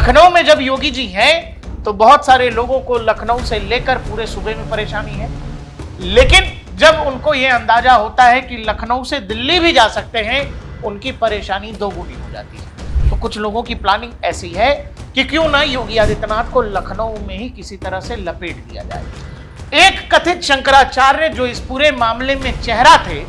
लखनऊ में जब योगी जी हैं तो बहुत सारे लोगों को लखनऊ से लेकर पूरे सूबे में परेशानी है, लेकिन जब उनको यह अंदाजा होता है कि लखनऊ से दिल्ली भी जा सकते हैं, उनकी परेशानी दोगुनी हो जाती है। तो कुछ लोगों की प्लानिंग ऐसी है कि क्यों ना योगी आदित्यनाथ को लखनऊ में ही किसी तरह से लपेट दिया जाए। एक कथित शंकराचार्य जो इस पूरे मामले में चेहरा थे,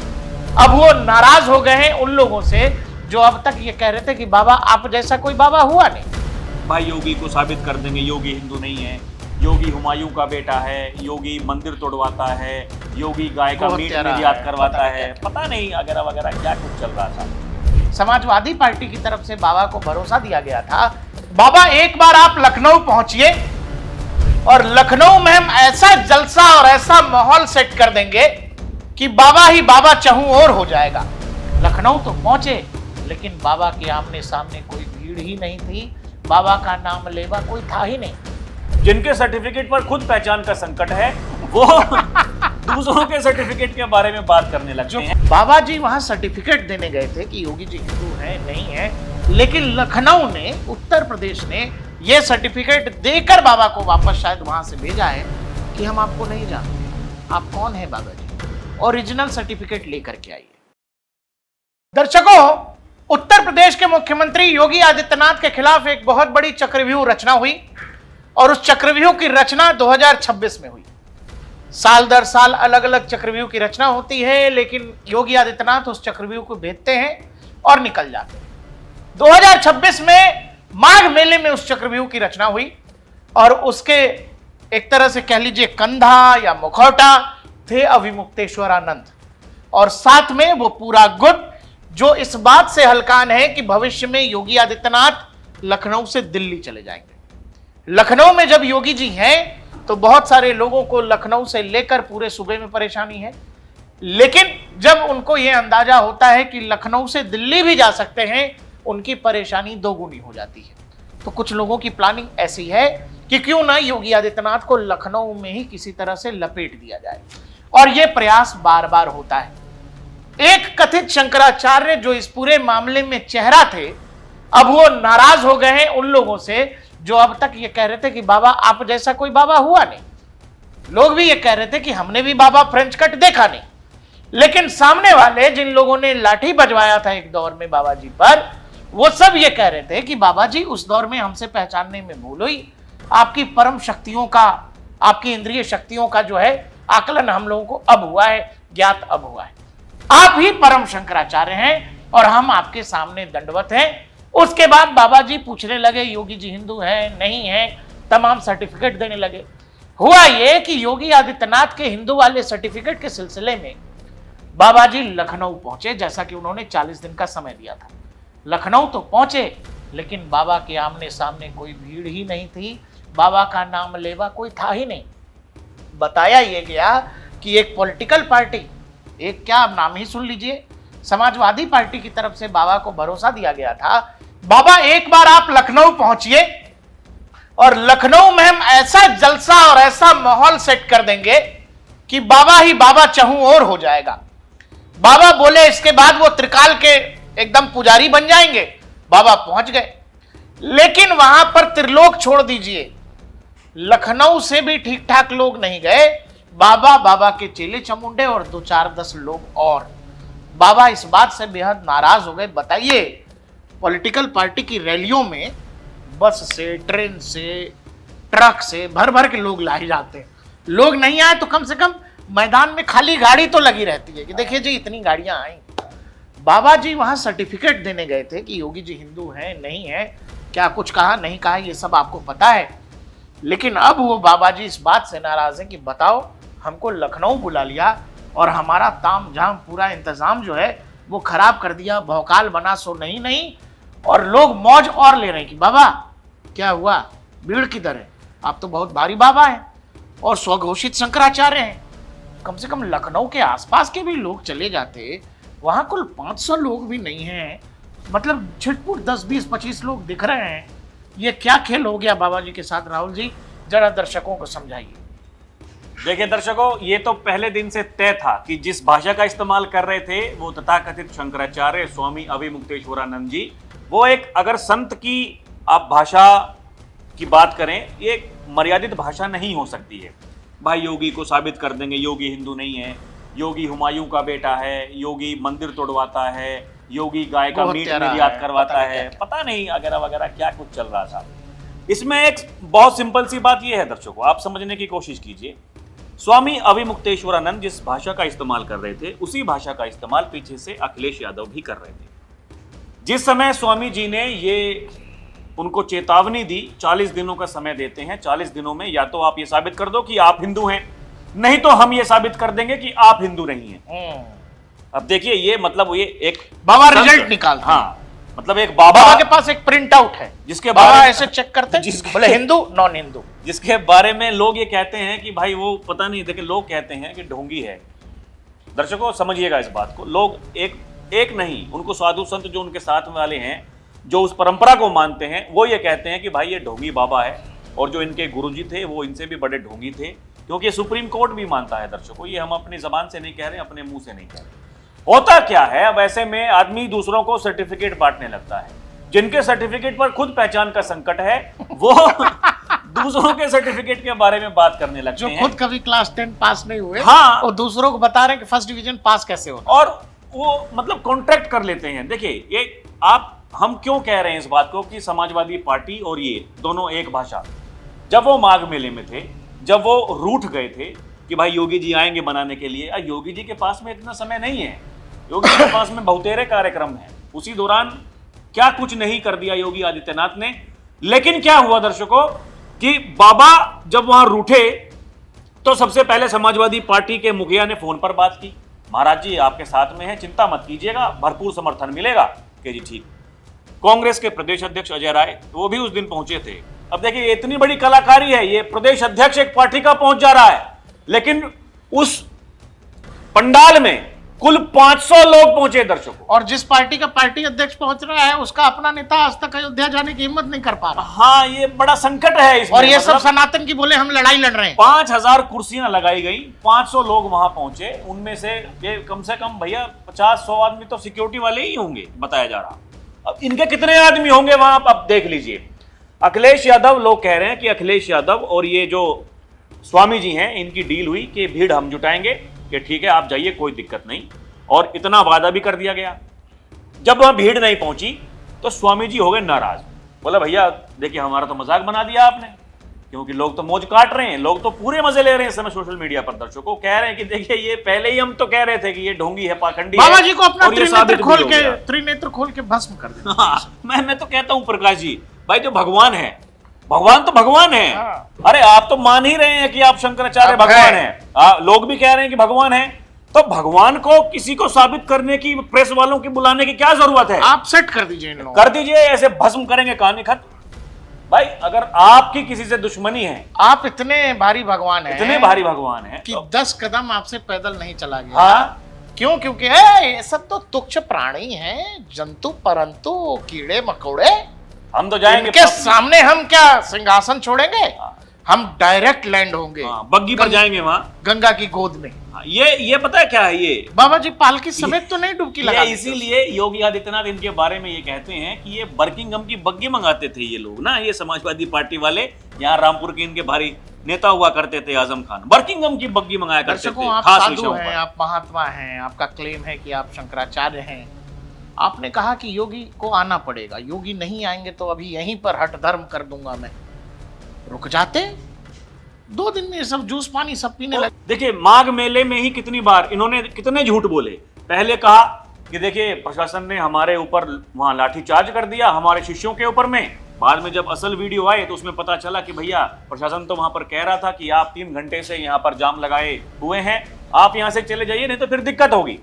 अब वो नाराज हो गए हैं उन लोगों से जो अब तक ये कह रहे थे कि बाबा आप जैसा कोई बाबा हुआ नहीं। भाई योगी को साबित कर देंगे, योगी हिंदू नहीं है, योगी हुमायूं का बेटा है, योगी मंदिर तोड़वाता है, योगी गाय का मीट निर्यात करवाता है, पता नहीं वगैरह वगैरह क्या कुछ चल रहा था। समाजवादी पार्टी की तरफ से बाबा को भरोसा दिया गया था, बाबा एक बार आप लखनऊ पहुंचिए और लखनऊ में हम ऐसा जलसा और ऐसा माहौल सेट कर देंगे कि बाबा ही बाबा चहु और हो जाएगा। लखनऊ तो पहुंचे, लेकिन बाबा के आमने सामने कोई भीड़ ही नहीं थी, बाबा का नाम लेवा कोई था ही नहीं। जिनके सर्टिफिकेट पर खुद पहचान का संकट है वो दूसरों के सर्टिफिकेट के बारे में बात करने लगते हैं। बाबा जी वहां सर्टिफिकेट देने गए थे कि योगी जी हिंदू है नहीं है, लेकिन लखनऊ ने, उत्तर प्रदेश ने यह सर्टिफिकेट देकर बाबा को वापस शायद वहां से भेजा है कि हम आपको नहीं जानते, आप कौन है बाबा जी, ओरिजिनल सर्टिफिकेट लेकर के आइए। दर्शकों, उत्तर प्रदेश के मुख्यमंत्री योगी आदित्यनाथ के खिलाफ एक बहुत बड़ी चक्रव्यूह रचना हुई और उस चक्रव्यूह की रचना 2026 में हुई। साल दर साल अलग अलग चक्रव्यूह की रचना होती है, लेकिन योगी आदित्यनाथ उस चक्रव्यूह को भेदते हैं और निकल जाते हैं। 2026 में माघ मेले में उस चक्रव्यूह की रचना हुई और उसके एक तरह से कह लीजिए कंधा या मुखौटा थे अभिमुक्तेश्वरानंद, और साथ में वो पूरा गुट जो इस बात से हलकान है कि भविष्य में योगी आदित्यनाथ लखनऊ से दिल्ली चले जाएंगे। लखनऊ में जब योगी जी हैं तो बहुत सारे लोगों को लखनऊ से लेकर पूरे सूबे में परेशानी है, लेकिन जब उनको यह अंदाजा होता है कि लखनऊ से दिल्ली भी जा सकते हैं, उनकी परेशानी दोगुनी हो जाती है। तो कुछ लोगों की प्लानिंग ऐसी है कि क्यों ना योगी आदित्यनाथ को लखनऊ में ही किसी तरह से लपेट दिया जाए, और यह प्रयास बार बार होता है। एक कथित शंकराचार्य जो इस पूरे मामले में चेहरा थे, अब वो नाराज हो गए हैं उन लोगों से जो अब तक ये कह रहे थे कि बाबा आप जैसा कोई बाबा हुआ नहीं। लोग भी ये कह रहे थे कि हमने भी बाबा फ्रेंच कट देखा नहीं, लेकिन सामने वाले जिन लोगों ने लाठी बजवाया था एक दौर में बाबा जी पर, वो सब ये कह रहे थे कि बाबा जी उस दौर में हमसे पहचानने में भूल हुई, आपकी परम शक्तियों का, आपकी इंद्रिय शक्तियों का जो है आकलन हम लोगों को अब हुआ है, ज्ञात अब हुआ है। आप ही परम शंकराचार्य हैं और हम आपके सामने दंडवत हैं। उसके बाद बाबा जी पूछने लगे योगी जी हिंदू हैं नहीं हैं, तमाम सर्टिफिकेट देने लगे। हुआ ये कि योगी आदित्यनाथ के हिंदू वाले सर्टिफिकेट के सिलसिले में बाबा जी लखनऊ पहुंचे, जैसा कि उन्होंने 40 दिन का समय दिया था। लखनऊ तो पहुंचे, लेकिन बाबा के आमने सामने कोई भीड़ ही नहीं थी, बाबा का नाम लेवा कोई था ही नहीं। बताया ये गया कि एक पॉलिटिकल पार्टी, एक क्या नाम ही सुन लीजिए, समाजवादी पार्टी की तरफ से बाबा को भरोसा दिया गया था, बाबा एक बार आप लखनऊ पहुंचिए और लखनऊ में हम ऐसा जलसा और ऐसा माहौल सेट कर देंगे कि बाबा ही बाबा चहु और हो जाएगा। बाबा बोले इसके बाद वो त्रिकाल के एकदम पुजारी बन जाएंगे। बाबा पहुंच गए, लेकिन वहां पर त्रिलोक छोड़ दीजिए, लखनऊ से भी ठीक ठाक लोग नहीं गए। बाबा के चेले चमुंडे और 2-4-10 लोग और। बाबा इस बात से बेहद नाराज हो गए। बताइए, पॉलिटिकल पार्टी की रैलियों में बस से, ट्रेन से, ट्रक से भर भर के लोग लाए जाते हैं। लोग नहीं आए तो कम से कम मैदान में खाली गाड़ी तो लगी रहती है कि देखिए जी इतनी गाड़ियां आई। बाबा जी वहां सर्टिफिकेट देने गए थे कि योगी जी हिंदू हैं नहीं है, क्या कुछ कहा नहीं कहा ये सब आपको पता है, लेकिन अब वो बाबा जी इस बात से नाराज हैं कि बताओ हमको लखनऊ बुला लिया और हमारा ताम झाम पूरा इंतजाम जो है वो खराब कर दिया, भौकाल बना सो नहीं, और लोग मौज और ले रहे हैं कि बाबा क्या हुआ, भीड़ किधर है, आप तो बहुत भारी बाबा हैं और स्वघोषित शंकराचार्य हैं। कम से कम लखनऊ के आसपास के भी लोग चले जाते, वहां कुल 500 लोग भी नहीं हैं, मतलब छिटपुट 10, 20, 25 लोग दिख रहे हैं। ये क्या खेल हो गया बाबा जी के साथ? राहुल जी जरा दर्शकों को समझाइए। देखिए दर्शकों, ये तो पहले दिन से तय था कि जिस भाषा का इस्तेमाल कर रहे थे वो तथाकथित शंकराचार्य स्वामी अभिमुक्तेश्वरानंद जी, वो एक अगर संत की आप भाषा की बात करें, ये मर्यादित भाषा नहीं हो सकती है। भाई योगी को साबित कर देंगे, योगी हिंदू नहीं है, योगी हुमायूं का बेटा है, योगी मंदिर तोड़वाता है, योगी गाय का मीट निर्यात करवाता है, पता नहीं वगैरह वगैरह क्या कुछ चल रहा था। इसमें एक बहुत सिंपल सी बात यह है दर्शकों, आप समझने की कोशिश कीजिए। स्वामी अविमुक्तेश्वरानंद जिस भाषा का इस्तेमाल कर रहे थे, उसी भाषा का इस्तेमाल पीछे से अखिलेश यादव भी कर रहे थे। जिस समय स्वामी जी ने ये उनको चेतावनी दी, 40 दिनों का समय देते हैं, 40 दिनों में या तो आप ये साबित कर दो कि आप हिंदू हैं, नहीं तो हम ये साबित कर देंगे कि आप हिंदू नहीं हैं। अब देखिए, ये मतलब ये एक बाबा रिजल्ट निकालते हैं। हाँ, मतलब एक बाबा के पास एक प्रिंट आउट है जिसके बाबा बारे ऐसे चेक करते हैं, बोले हिंदू नॉन हिंदू, जिसके बारे में लोग ये कहते हैं कि भाई वो पता नहीं, देखिए लोग कहते हैं कि ढोंगी है। दर्शकों समझिएगा इस बात को, लोग एक नहीं, उनको साधु संत जो उनके साथ वाले हैं, जो उस परंपरा को मानते हैं, वो ये कहते हैं कि भाई ये ढोंगी बाबा है, और जो इनके गुरुजी थे वो इनसे भी बड़े ढोंगी थे, क्योंकि सुप्रीम कोर्ट भी मानता है। दर्शकों, ये हम अपनी जबान से नहीं कह रहे, अपने मुंह से नहीं कह रहे। होता क्या है, अब ऐसे में आदमी दूसरों को सर्टिफिकेट बांटने लगता है। जिनके सर्टिफिकेट पर खुद पहचान का संकट है, वो दूसरों के सर्टिफिकेट के बारे में बात करने लगते हैं। जो खुद कभी क्लास 10 पास नहीं हुए, हाँ, और दूसरों को बता रहे हैं कि फर्स्ट डिवीजन पास कैसे होता, और वो मतलब कॉन्ट्रैक्ट कर लेते हैं। देखिए, ये हम क्यों कह रहे हैं इस बात को कि समाजवादी पार्टी और ये दोनों एक भाषा। जब वो माघ मेले में थे, जब वो रूठ गए थे कि भाई योगी जी आएंगे बनाने के लिए, योगी जी के पास में इतना समय नहीं है, योगी जी के पास में बहुतेरे कार्यक्रम है। उसी दौरान क्या कुछ नहीं कर दिया योगी आदित्यनाथ ने। लेकिन क्या हुआ दर्शकों कि बाबा जब वहां रूठे तो सबसे पहले समाजवादी पार्टी के मुखिया ने फोन पर बात की, महाराज जी आपके साथ में है, चिंता मत कीजिएगा, भरपूर समर्थन मिलेगा। कि जी ठीक। कांग्रेस के प्रदेश अध्यक्ष अजय राय, वो भी उस दिन पहुंचे थे। अब देखिए, इतनी बड़ी कलाकारी है, ये प्रदेश अध्यक्ष एक पार्टी का पहुंच जा रहा है, लेकिन उस पंडाल में कुल 500 लोग पहुंचे दर्शकों। और जिस पार्टी का पार्टी अध्यक्ष पहुंच रहा है, उसका अपना नेता आज तक अयोध्या जाने की हिम्मत नहीं कर पा रहा। हाँ, ये बड़ा संकट है इसमें। और ये सब सनातन की बोले हम लड़ाई लड़ रहे हैं। 5000 कुर्सियां लगाई गई, 500 लोग वहां पहुंचे, उनमें से ये कम से कम भैया 50-100 आदमी तो सिक्योरिटी वाले ही होंगे बताया जा रहा। अब इनके कितने आदमी होंगे वहां, आप देख लीजिए। अखिलेश यादव, लोग कह रहे हैं कि अखिलेश यादव और ये जो स्वामी जी हैं, इनकी डील हुई कि भीड़ हम जुटाएंगे, कि ठीक है आप जाइए, कोई दिक्कत नहीं। और इतना वादा भी कर दिया गया। जब वहां भीड़ नहीं पहुंची तो स्वामी जी हो गए नाराज, बोला भैया देखिए हमारा तो मजाक बना दिया आपने, क्योंकि लोग तो मौज काट रहे हैं, लोग तो पूरे मजे ले रहे हैं इस समय सोशल मीडिया पर। दर्शकों कह रहे हैं कि देखिए, ये पहले ही हम तो कह रहे थे कि ये ढोंगी है, पाखंडी है। बाबा जी को अपना त्रिनेत्र खोल के भस्म कर देना। हाँ, मैं तो कहता हूं प्रकाश जी, भाई जो भगवान है, भगवान तो भगवान है। हाँ। अरे आप तो मान ही रहे हैं कि आप शंकराचार्य भगवान है, लोग भी कह रहे हैं कि भगवान है, तो भगवान को किसी को साबित करने की, प्रेस वालों की बुलाने की क्या जरूरत है? आप सेट कर दीजिए इन लोगों, कर दीजिए, ऐसे भस्म करेंगे, कहानी खत्म। भाई अगर आपकी किसी से दुश्मनी है, आप इतने भारी भगवान हैं, इतने भारी भगवान है कि 10 कदम आपसे पैदल नहीं चला गया। हाँ, क्यों? क्योंकि ये सब तो तुच्छ प्राणी हैं, जंतु परंतु कीड़े मकोड़े। हम तो जाएंगे इनके सामने हम क्या सिंहासन छोड़ेंगे? हाँ। हम डायरेक्ट लैंड होंगे, बग्गी पर जाएंगे वहां, गंगा की गोद में। ये पता है क्या है, ये बाबा जी पालकी समेत तो नहीं डुबकी लगा, इसीलिए योगी आदित्यनाथ इनके बारे में ये कहते हैं कि ये बर्किंघम की बग्गी मंगाते थे ये लोग ना, ये समाजवादी पार्टी वाले। यहाँ रामपुर के इनके भारी नेता हुआ करते थे आजम खान, बर्किंघम की बग्गी मंगाया करते थे। आप खास साधु हैं, आप महात्मा हैं, आपका क्लेम है कि आप शंकराचार्य हैं। आपने कहा कि योगी को आना पड़ेगा, योगी नहीं आएंगे तो अभी यहीं पर हठ धर्म कर दूंगा मैं। रुक जाते, 2 दिन में सब जूस पानी सब पीने लगे। देखिए, माघ मेले में ही कितनी बार इन्होंने कितने झूठ बोले। पहले कहा कि देखिए प्रशासन ने हमारे ऊपर वहां लाठीचार्ज कर दिया, हमारे शिष्यों के ऊपर में। बाद में जब असल वीडियो आए तो उसमें पता चला कि भैया प्रशासन तो वहां पर कह रहा था कि आप 3 घंटे से यहाँ पर जाम लगाए हुए हैं, आप यहाँ से चले जाइए नहीं तो फिर दिक्कत होगी।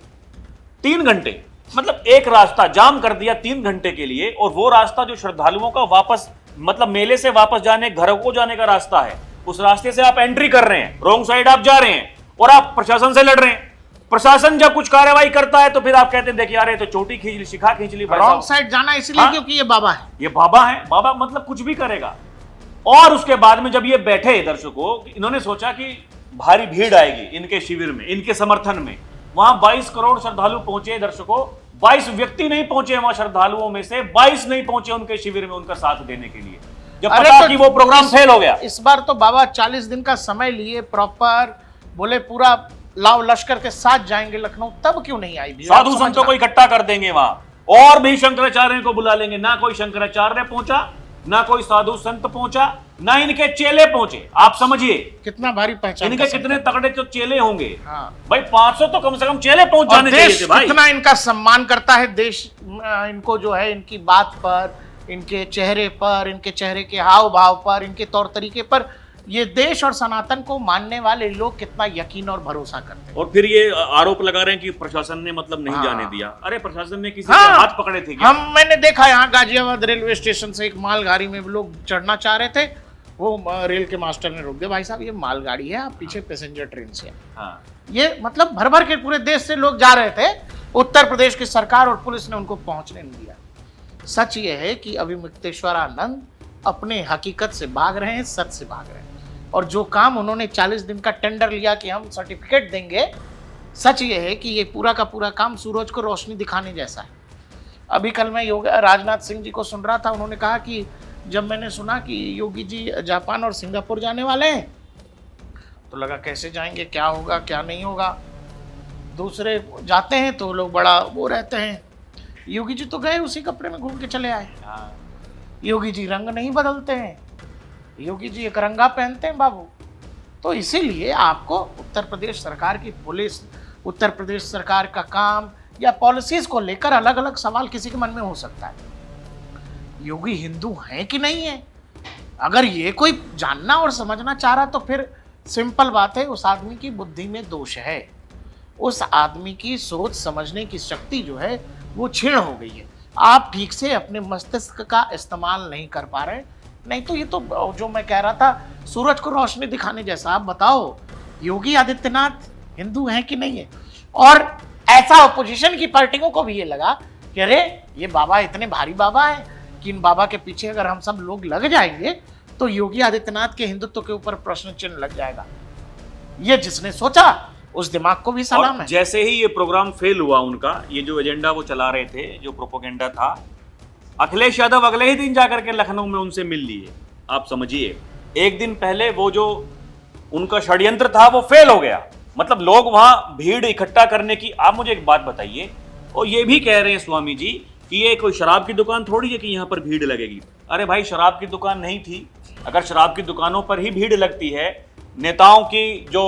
3 घंटे मतलब एक रास्ता जाम कर दिया 3 घंटे के लिए, और वो रास्ता जो श्रद्धालुओं का वापस मतलब मेले से वापस जाने, घरों को जाने का रास्ता है, उस रास्ते से आप एंट्री कर रहे हैं, रॉन्ग साइड आप जा रहे हैं और आप प्रशासन से लड़ रहे हैं। प्रशासन जब कुछ कार्रवाई करता है तो फिर आप कहते हैं देखिए यार ये तो चोटी खींच ली, शिखा खींच ली। रॉन्ग साइड जाना इसलिए हाँ? क्योंकि ये बाबा है, ये बाबा है, बाबा मतलब कुछ भी करेगा। और उसके बाद में जब ये बैठे दर्शकों, इन्होंने सोचा कि भारी भीड़ आएगी इनके शिविर में, इनके समर्थन में। वहां 22 करोड़ श्रद्धालु पहुंचे दर्शकों, 22 व्यक्ति नहीं पहुंचे वहां श्रद्धालुओं में से, 22 नहीं पहुंचे उनके शिविर में उनका साथ देने के लिए। जब अरे पता तो कि वो प्रोग्राम फेल हो गया। इस बार तो बाबा 40 दिन का समय लिए प्रॉपर, बोले पूरा लाव लश्कर के साथ जाएंगे लखनऊ, तब क्यों नहीं आई? साधु संतों को इकट्ठा कर देंगे वहां, और भी शंकराचार्य को बुला लेंगे। ना कोई शंकराचार्य पहुंचा, ना कोई साधु संत पहुंचा, ना इनके चेले पहुंचे। आप समझिए कितना भारी पहचान इनके कितने तगड़े जो चेले होंगे। हाँ। भाई 500 तो कम से कम चेले पहुंच जाने चाहिए थे भाई। कितना इनका सम्मान करता है देश, इनको जो है इनकी बात पर, इनके चेहरे पर, इनके चेहरे के हाव भाव पर, इनके तौर तरीके पर ये देश और सनातन को मानने वाले लोग कितना यकीन और भरोसा करते हैं। और फिर ये आरोप लगा रहे हैं कि प्रशासन ने मतलब नहीं हाँ। जाने दिया। अरे प्रशासन ने किसी हाँ। के हाथ पकड़े थे क्या? मैंने देखा यहाँ गाजियाबाद रेलवे स्टेशन से एक मालगाड़ी में लोग चढ़ना चाह रहे थे, वो रेल के मास्टर ने रोक दिया। भाई साहब ये मालगाड़ी है, आप पीछे पैसेंजर ट्रेन से। हाँ। ये मतलब भर भर के पूरे देश से लोग जा रहे थे, उत्तर प्रदेश की सरकार और पुलिस ने उनको पहुंचने नहीं दिया। सच ये है कि अभिमुक्तेश्वरानंद अपने हकीकत से भाग रहे हैं, सच से भाग रहे हैं। और जो काम उन्होंने 40 दिन का टेंडर लिया कि हम सर्टिफिकेट देंगे, सच ये है कि ये पूरा का पूरा काम सूरज को रोशनी दिखाने जैसा है। अभी कल मैं राजनाथ सिंह जी को सुन रहा था, उन्होंने कहा कि जब मैंने सुना कि योगी जी जापान और सिंगापुर जाने वाले हैं तो लगा कैसे जाएंगे, क्या होगा क्या नहीं होगा। दूसरे जाते हैं तो लोग बड़ा वो रहते हैं। योगी जी तो गए उसी कपड़े में घूम के चले आए। योगी जी रंग नहीं बदलते हैं, योगी जी एक रंगा पहनते हैं बाबू। तो इसीलिए आपको उत्तर प्रदेश सरकार की पुलिस, उत्तर प्रदेश सरकार का काम या पॉलिसीज को लेकर अलग अलग सवाल किसी के मन में हो सकता है। योगी हिंदू हैं कि नहीं है, अगर ये कोई जानना और समझना चाह रहा तो फिर सिंपल बात है, उस आदमी की बुद्धि में दोष है। उस आदमी की सोच समझने की शक्ति जो है वो क्षीण हो गई है। आप ठीक से अपने मस्तिष्क का इस्तेमाल नहीं कर पा रहे। नहीं तो ये तो जो मैं कह रहा था सूरज को रोशनी दिखाने जैसा। आप बताओ योगी आदित्यनाथ हिंदू हैं कि नहीं है? और ऐसा ऑपोजिशन की पार्टियों को भी ये लगा कि अरे ये बाबा इतने भारी बाबा है कि इन बाबा के पीछे अगर हम सब लोग लग जाएंगे तो योगी आदित्यनाथ के हिंदुत्व के ऊपर प्रश्न चिन्ह लग जाएगा। ये जिसने सोचा उस दिमाग को भी सलाम है। जैसे ही ये प्रोग्राम फेल हुआ उनका, ये जो एजेंडा वो चला रहे थे, जो प्रोपोगेंडा था, अखिलेश यादव अगले ही दिन जाकर के लखनऊ में उनसे मिल लिए। आप समझिए एक दिन पहले वो जो उनका षड्यंत्र था वो फेल हो गया। मतलब लोग वहां भीड़ इकट्ठा करने की। आप मुझे एक बात बताइए, और ये भी कह रहे हैं स्वामी जी कि ये कोई शराब की दुकान थोड़ी है कि यहाँ पर भीड़ लगेगी। अरे भाई शराब की दुकान नहीं थी। अगर शराब की दुकानों पर ही भीड़ लगती है, नेताओं की जो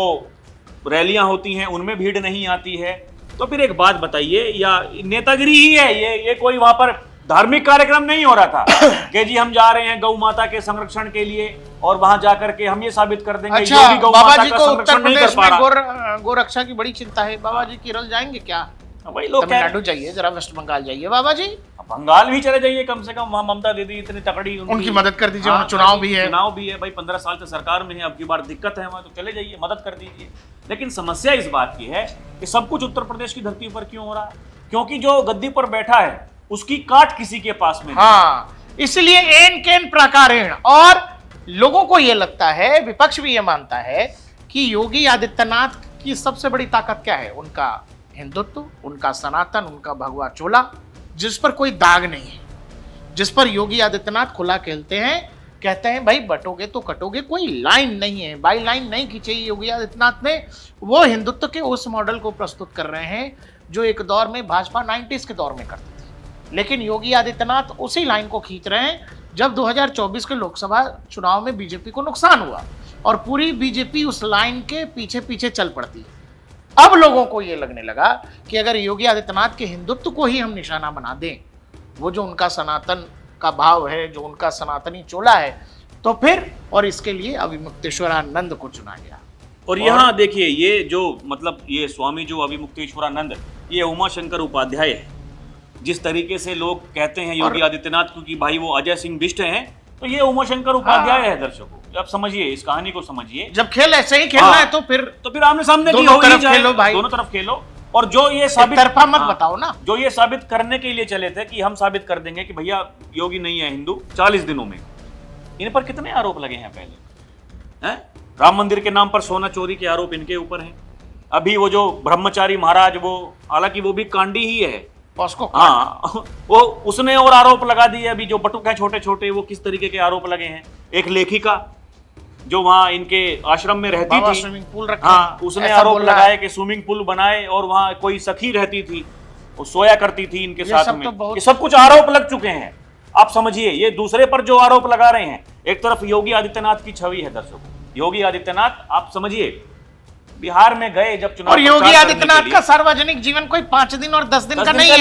रैलियां होती हैं उनमें भीड़ नहीं आती है, तो फिर एक बात बताइए, या नेतागिरी ही है ये कोई वहां पर धार्मिक कार्यक्रम नहीं हो रहा था कि जी हम जा रहे हैं गौ माता के संरक्षण के लिए और वहां जाकर के हम ये साबित कर देंगे। अच्छा, योगी गौ बाबा माता जी का को उत्तर संरक्षण नहीं कर प्रदेश पा में रहा। गोरक्षा की बड़ी चिंता है। बाबा जी केरल जाएंगे क्या? वही लोग कह रहे तमिलनाडु जाइए, जरा वेस्ट बंगाल जाइए बाबा जी। बंगाल भी चले जाइए कम से कम, वहां ममता दीदी इतनी तकड़ी, उनकी मदद कर दीजिए। हाँ, चुनाव भी है, चुनाव भी है भाई, 15 साल से सरकार में है, अब की बार दिक्कत है वहां, तो चले जाइए मदद कर दीजिए। लेकिन समस्या इस बात की है कि सब कुछ उत्तर प्रदेश की धरती पर क्यों हो रहा है? क्योंकि जो गद्दी पर बैठा है उसकी काट किसी के पास में नहीं। हाँ, इसलिए एन केन प्राकारेण। और लोगों को यह लगता है, विपक्ष भी यह मानता है कि योगी आदित्यनाथ की सबसे बड़ी ताकत क्या है? उनका हिंदुत्व, उनका सनातन, उनका भगवा चोला, जिस पर कोई दाग नहीं है, जिस पर योगी आदित्यनाथ खुला खेलते हैं। कहते हैं भाई बटोगे तो कटोगे, कोई लाइन नहीं है, बाई लाइन नहीं खींची योगी आदित्यनाथ ने। वो हिंदुत्व के उस मॉडल को प्रस्तुत कर रहे हैं जो एक दौर में भाजपा 90s के दौर में करती थी। लेकिन योगी आदित्यनाथ उसी लाइन को खींच रहे हैं जब 2024 के लोकसभा चुनाव में बीजेपी को नुकसान हुआ और पूरी बीजेपी उस लाइन के पीछे पीछे चल पड़ती है। अब लोगों को यह लगने लगा कि अगर योगी आदित्यनाथ के हिंदुत्व को ही हम निशाना बना दें, वो जो उनका सनातन का भाव है, जो उनका सनातनी चोला है, तो फिर और इसके लिए अभिमुक्तेश्वरानंद को चुना गया। और यहाँ देखिए ये जो मतलब ये स्वामी जो अभिमुक्तेश्वरानंद, ये उमाशंकर उपाध्याय है। जिस तरीके से लोग कहते हैं योगी आदित्यनाथ क्योंकि भाई वो अजय सिंह बिष्ट हैं, तो ये उमाशंकर उपाध्याय है। दर्शकों अब समझिए, इस कहानी को समझिए। जब खेल ऐसे ही खेलना है तो फिर आमने सामने दोनों तरफ खेलो भाई, दोनों तरफ खेलो। और जो ये साबित तरफा मत बताओ ना, जो ये साबित करने के लिए चले थे कि हम साबित कर देंगे कि भैया योगी नहीं है हिंदू 40 दिनों में, इन पर कितने आरोप लगे हैं पहले हैं? राम मंदिर के नाम पर सोना चोरी के आरोप इनके ऊपर हैं। अभी वो जो ब्रह्मचारी महाराज, वो हालांकि वो भी कांडी ही है, पॉस्को। हाँ, वो उसने और आरोप लगा दिए अभी जो बटुक है छोटे छोटे, वो किस तरीके के आरोप लगे हैं। एक लेखिका जो वहां इनके आश्रम में रहती थी, स्विमिंग पूल रखा, हाँ, उसने आरोप लगाया कि स्विमिंग पूल बनाए और वहां कोई सखी रहती थी, वो सोया करती थी इनके साथ में। ये सब कुछ आरोप लग चुके हैं। आप समझिए, ये दूसरे पर जो आरोप लगा रहे हैं, एक तरफ योगी आदित्यनाथ की छवि है दर्शकों। योगी आदित्यनाथ, आप समझिए, बिहार में गए जब चुनाव, और योगी आदित्यनाथ का सार्वजनिक जीवन कोई 5 दिन और 10 दिन का नहीं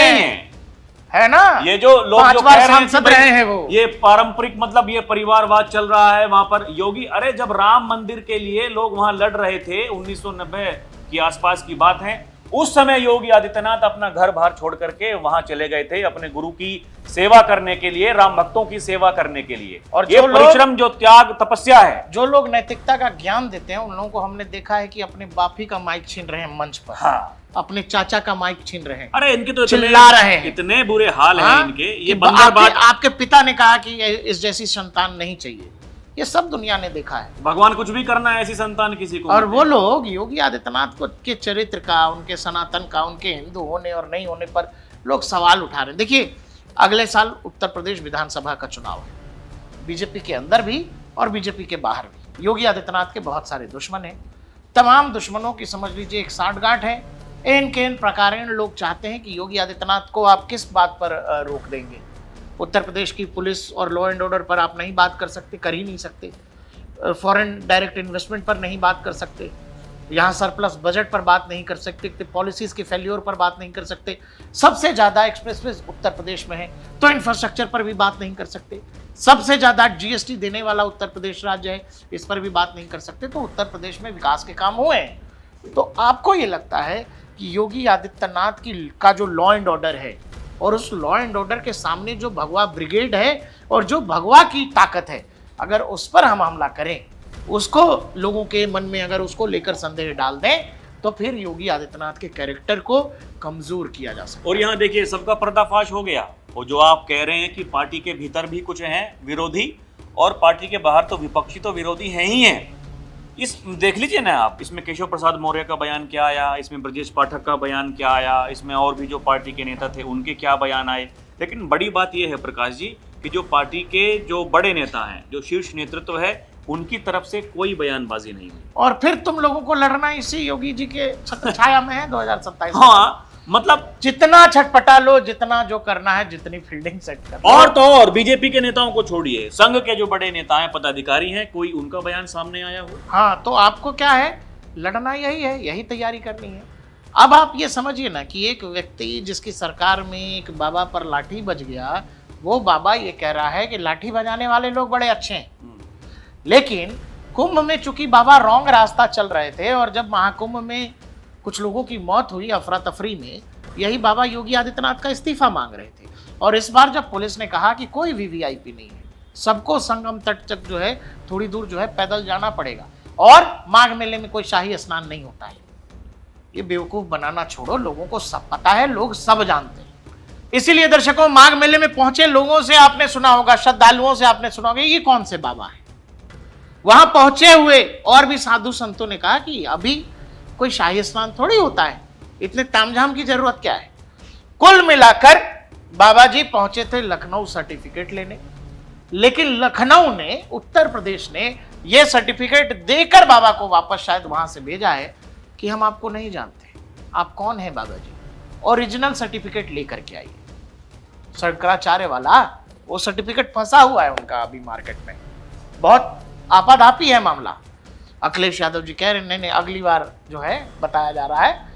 है ना। ये जो लोग 5 बार सांसद रहे हैं वो, ये पारंपरिक, मतलब ये परिवारवाद चल रहा है वहां पर। योगी, अरे जब राम मंदिर के लिए लोग वहां लड़ रहे थे, 1990 के आसपास की बात है, उस समय योगी आदित्यनाथ अपना घर बार छोड़ करके वहां चले गए थे अपने गुरु की सेवा करने के लिए, राम भक्तों की सेवा करने के लिए। और ये परिश्रम, जो त्याग, तपस्या है। जो लोग नैतिकता का ज्ञान देते हैं, उन लोगों को हमने देखा है कि अपने बापी का माइक छीन रहे हैं मंच पर, हाँ, अपने चाचा का माइक छीन रहे हैं। अरे इनके तो चिल्ला रहे हैं, इतने बुरे हाल हैं इनके। ये बंदर बात, आपके पिता ने कहा कि इस जैसी संतान नहीं चाहिए। ये सब दुनिया ने देखा है। भगवान कुछ भी करना है, ऐसी संतान किसी को। और वो लोग योगी आदित्यनाथ को के चरित्र का, उनके सनातन का, उनके हिंदू होने और नहीं होने पर लोग सवाल उठा रहे हैं। देखिए, अगले साल उत्तर प्रदेश विधानसभा का चुनाव है। बीजेपी के अंदर भी और बीजेपी के बाहर भी योगी आदित्यनाथ के बहुत सारे दुश्मन हैं। तमाम दुश्मनों की समझ लीजिए एक सांठगांठ है। इन प्रकारेण लोग चाहते हैं कि योगी आदित्यनाथ को आप किस बात पर रोक देंगे। उत्तर प्रदेश की पुलिस और लॉ एंड ऑर्डर पर आप नहीं बात कर सकते, कर ही नहीं सकते। फॉरेन डायरेक्ट इन्वेस्टमेंट पर नहीं बात कर सकते, यहाँ सरप्लस बजट पर बात नहीं कर सकते, पॉलिसीज के फेल्योर पर बात नहीं कर सकते। सबसे ज़्यादा एक्सप्रेसवेज उत्तर प्रदेश में है तो इंफ्रास्ट्रक्चर पर भी बात नहीं कर सकते। सबसे ज़्यादा जीएसटी देने वाला उत्तर प्रदेश राज्य है, इस पर भी बात नहीं कर सकते। तो उत्तर प्रदेश में विकास के काम हुए हैं। तो आपको ये लगता है कि योगी आदित्यनाथ का जो लॉ एंड ऑर्डर है, और उस लॉ एंड ऑर्डर के सामने जो भगवा ब्रिगेड है और जो भगवा की ताकत है, अगर उस पर हम हमला करें, उसको लोगों के मन में अगर उसको लेकर संदेह डाल दें, तो फिर योगी आदित्यनाथ के कैरेक्टर को कमजोर किया जा सकता है। और यहाँ देखिए, सबका पर्दाफाश हो गया। और जो आप कह रहे हैं कि पार्टी के भीतर भी कुछ हैं विरोधी और पार्टी के बाहर तो विपक्षी तो विरोधी हैं ही हैं। इस देख लीजिए ना आप, इसमें केशव प्रसाद मौर्य का बयान क्या आया, इसमें ब्रजेश पाठक का बयान क्या आया, इसमें और भी जो पार्टी के नेता थे उनके क्या बयान आए। लेकिन बड़ी बात यह है प्रकाश जी कि जो पार्टी के जो बड़े नेता हैं, जो शीर्ष नेतृत्व है, उनकी तरफ से कोई बयानबाजी नहीं हुई। और फिर तुम लोगों को लड़ना इसी योगी जी के छाया में है 2027। हाँ, मतलब जितना छटपटा लो, जितना जो करना है, जितनी फील्डिंग सेट करना। और तो और बीजेपी के नेताओं को छोड़िए, संघ के जो बड़े नेता हैं, पदाधिकारी हैं, कोई उनका बयान सामने आया हो? हाँ, तो आपको क्या है, लड़ना यही है, यही तैयारी करनी है। अब आप ये समझिए ना कि एक व्यक्ति जिसकी सरकार में एक बाबा पर लाठी बज गया, वो बाबा ये कह रहा है कि लाठी बजाने वाले लोग बड़े अच्छे हैं। लेकिन कुंभ में चूंकि बाबा रॉन्ग रास्ता चल रहे थे, और जब महाकुंभ में कुछ लोगों की मौत हुई अफरा तफरी में, यही बाबा योगी आदित्यनाथ का इस्तीफा मांग रहे थे। और इस बार जब पुलिस ने कहा कि कोई भी वीआईपी नहीं है, सबको संगम तट तक जो है थोड़ी दूर जो है पैदल जाना पड़ेगा, और माघ मेले में कोई शाही स्नान नहीं होता है। ये बेवकूफ बनाना छोड़ो, लोगों को सब पता है, लोग सब जानते हैं। इसीलिए दर्शकों, माघ मेले में पहुंचे लोगों से आपने सुना होगा, श्रद्धालुओं से आपने सुना होगा, ये कौन से बाबा है। वहां पहुंचे हुए और भी साधु संतों ने कहा कि अभी कोई शाही स्नान थोड़ी होता है, इतने तामझाम की जरूरत क्या है। कुल मिलाकर बाबा जी पहुंचे थे लखनऊ सर्टिफिकेट लेने, लेकिन लखनऊ ने, उत्तर प्रदेश ने यह सर्टिफिकेट देकर बाबा को वापस शायद वहां से भेजा है कि हम आपको नहीं जानते, आप कौन हैं बाबा जी, ओरिजिनल सर्टिफिकेट लेकर के आइए। शंकराचार्य वाला वो सर्टिफिकेट फंसा हुआ है उनका अभी मार्केट में, बहुत आपाधापी है मामला। अखिलेश यादव जी कह रहे नहीं, अगली बार जो है बताया जा रहा है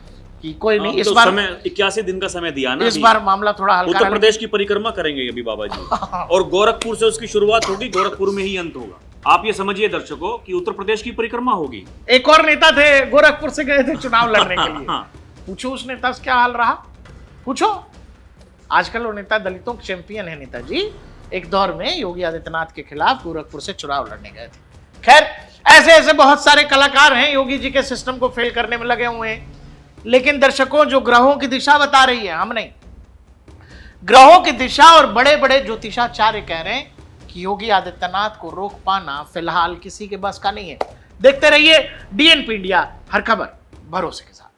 कि कोई नहीं, इस बार समय 81 दिन का समय दिया ना, इस बार मामला थोड़ा हल्का। उत्तर प्रदेश की परिक्रमा करेंगे अभी बाबा जी और गोरखपुर से उसकी शुरुआत होगी, गोरखपुर में ही अंत होगा। आप ये समझिए दर्शकों कि उत्तर प्रदेश की परिक्रमा होगी। एक और नेता थे, गोरखपुर से गए थे चुनाव लड़ने के लिए। पूछो उस नेता से क्या हाल रहा, पूछो। आजकल वो नेता दलितों के चैंपियन है नेताजी। एक दौर में योगी आदित्यनाथ के खिलाफ गोरखपुर से चुनाव लड़ने गए थे। खैर, ऐसे ऐसे बहुत सारे कलाकार हैं योगी जी के सिस्टम को फेल करने में लगे हुए हैं। लेकिन दर्शकों, जो ग्रहों की दिशा बता रही है, हम नहीं, ग्रहों की दिशा और बड़े बड़े ज्योतिषाचार्य कह रहे हैं कि योगी आदित्यनाथ को रोक पाना फिलहाल किसी के बस का नहीं है। देखते रहिए डीएनपी इंडिया, हर खबर भरोसे के साथ।